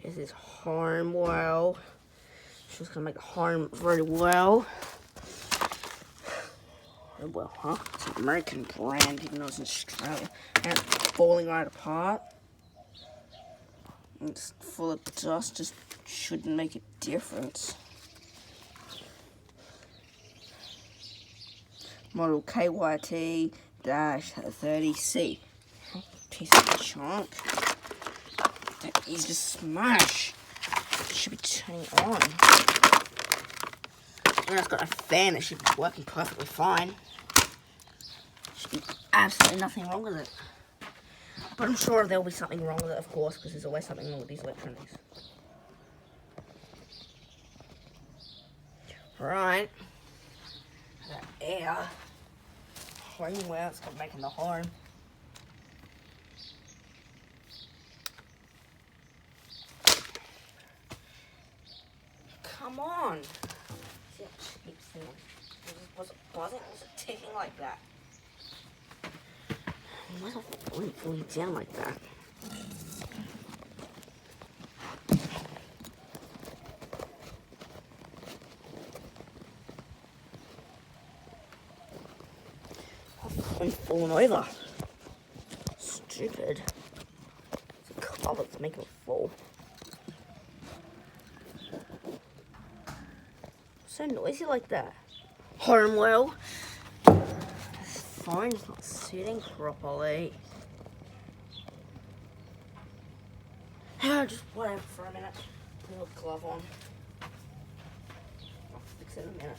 This is Homewell. She's gonna make home very well. Well, huh? It's an American brand, even though it's in Australia. And it's falling right apart. It's full of dust, just shouldn't make a difference. Model KYT-30C. Piece of junk. That is to smash. It should be turning on. And it's got a fan that should be working perfectly fine. Should be absolutely nothing wrong with it. But I'm sure there'll be something wrong with it, of course, because there's always something wrong with these electronics. Right. That air. Homewell, it's got making the home. Come on. See how cheap thing. Was it buzzing? Was it ticking like that? Why is it falling down like that? I'm falling over. Stupid. It's a cover that's making it fall. So noisy like that. Homewell. This phone's not sitting properly. Just whatever for a minute. Put a little glove on. I'll fix it in a minute.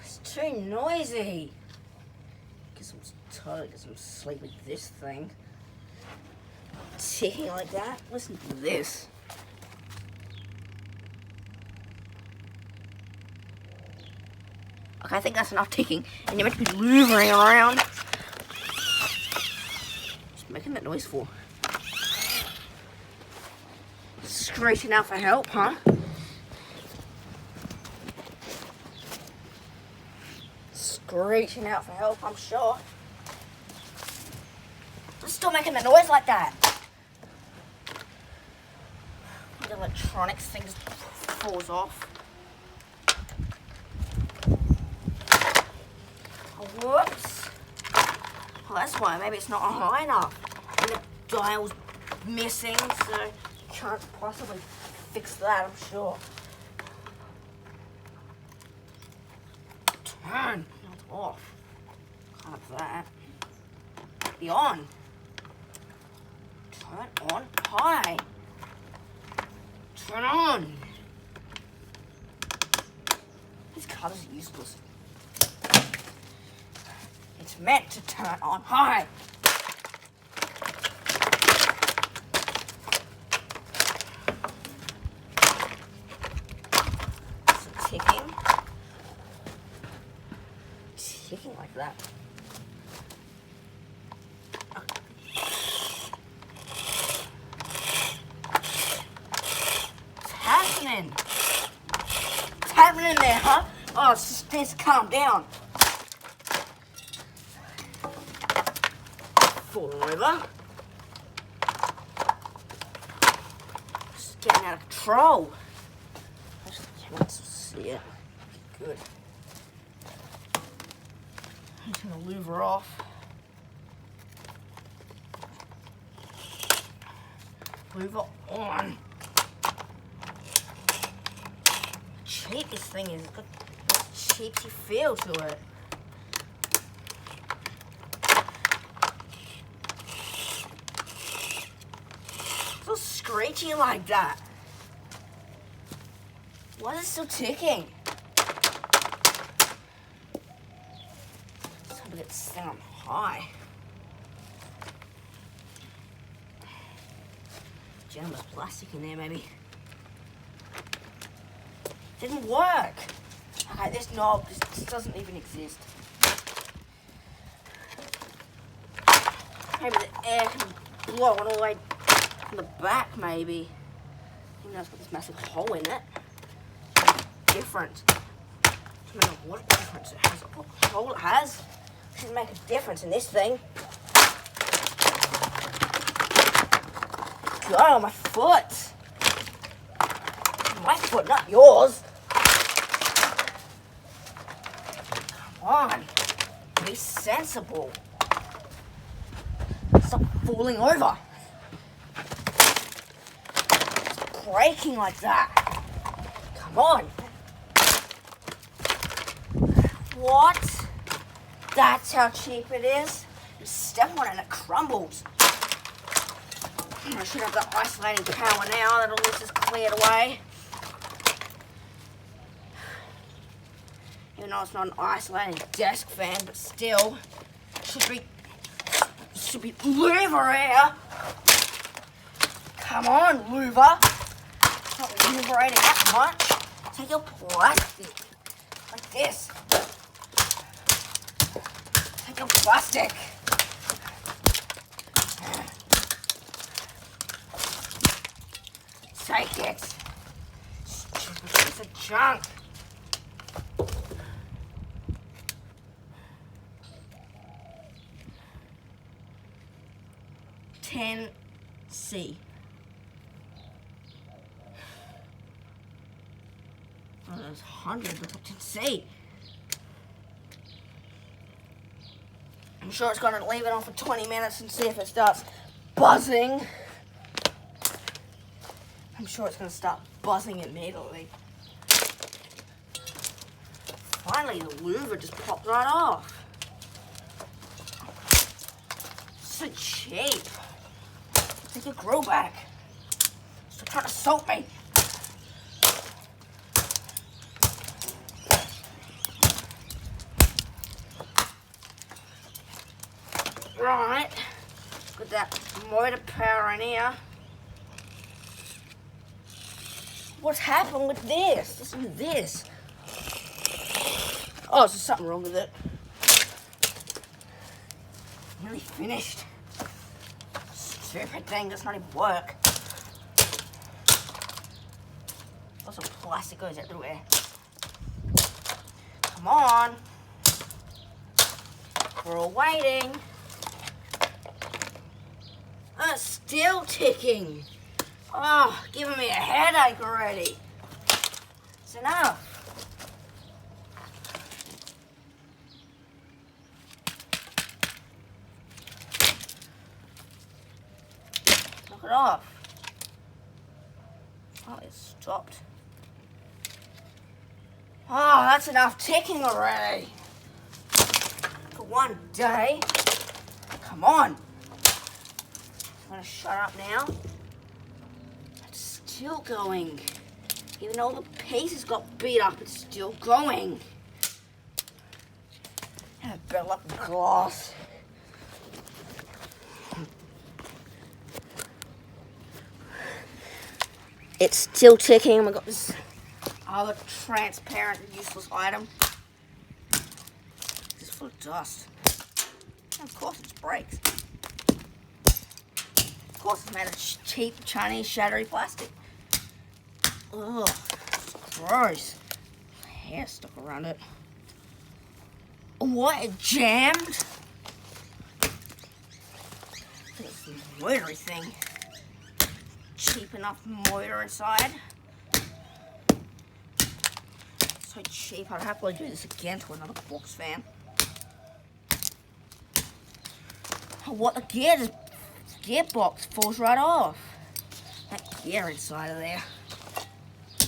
It's too noisy. Get some tired, get some sleep with this thing. Ticking like that. Listen to this. Okay, I think that's enough ticking, and you're meant to be loovering around. Just making that noise for. Screeching out for help, huh? Screeching out for help, I'm sure. I'm still making the noise like that. The electronics thing just falls off. Whoops. Well, that's why. Maybe it's not high enough. And the dial's missing, so can't possibly fix that, I'm sure. Turn. No, it's off. Can't have that. Be on. Turn on high. Turn on. This color's useless. It's meant to turn on high. Is it ticking? Ticking like that. What's happening? What's happening there, huh? Oh, it just needs to calm down. Falling over. Just getting out of control. I just can't see it. Good. I'm just gonna louver off. Louver on. Cheap this thing is. It's got a cheapsy feel to it. So screechy like that. Why is it still ticking? Let's hope it gets set on high. Jam was plastic in there, maybe. Didn't work. Okay, this knob just doesn't even exist. Maybe the air can blow it all the way from the back, maybe. Even though it's got this massive hole in it. Different. I don't know what difference it has. What hole it has. Should make a difference in this thing. go, my foot. My foot, not yours. Come on. Be sensible. Stop falling over. Stop breaking like that. Come on. What? That's how cheap it is? You step on it and it crumbles. I should have the isolating power now that all this is cleared away. Even though it's not an isolating desk fan, but still, should be louver here. Come on, louver. It's not louverating that much. Take your plastic, like this. Take your plastic. Take it. Stupid piece of junk. C. Oh, there's hundreds of 10C. I'm sure it's going to leave it on for 20 minutes and see if it starts buzzing. I'm sure it's going to start buzzing immediately. Finally, the louver just popped right off. So cheap. Take your grill back. Stop trying to soak me. Right. Got that motor power in here. What's happened with this? Listen to this. Oh, there's something wrong with it. Nearly finished. Stupid thing does not even work. Lots of plastic goes everywhere. Come on. We're all waiting. Oh, it's still ticking. Oh, giving me a headache already. It's enough. Knock it off. Oh, it stopped. Oh, that's enough ticking already. For one day. Come on. I'm gonna shut up now. It's still going. Even though the pieces got beat up, it's still going. And I better lock the glass. It's still ticking. Oh my god, this other transparent, useless item. It's full of dust. And of course, it breaks. Of course, it's made of cheap Chinese shattery plastic. Ugh, it's gross. Hair stuck around it. What? It jammed? I think it's the motory thing. Cheap enough motor inside. So cheap, I'd happily do this again to another box fan. Oh, what, the gearbox falls right off. That gear inside of there. So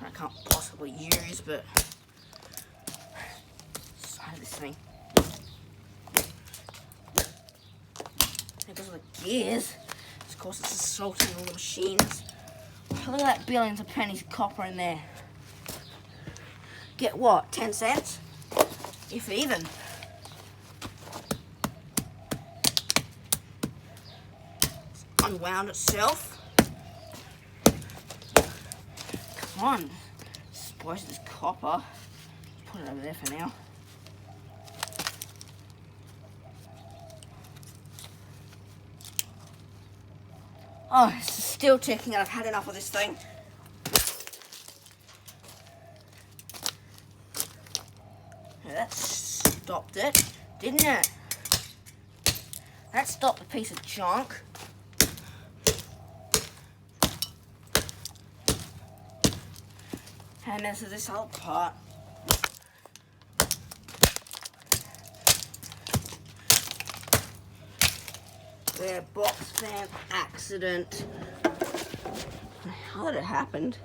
I can't possibly use, but side of this thing. Because of the gears. Of course, it's assaulting all the machines. Look at that billions of pennies of copper in there. Get what, 10 cents? If even. It's unwound itself. Come on. Suppose this copper. Put it over there for now. Oh, it's still ticking and I've had enough of this thing. Yeah, that stopped it, didn't it? That stopped a piece of junk. And this is this whole pot. Yeah, box fan accident. How did it happen?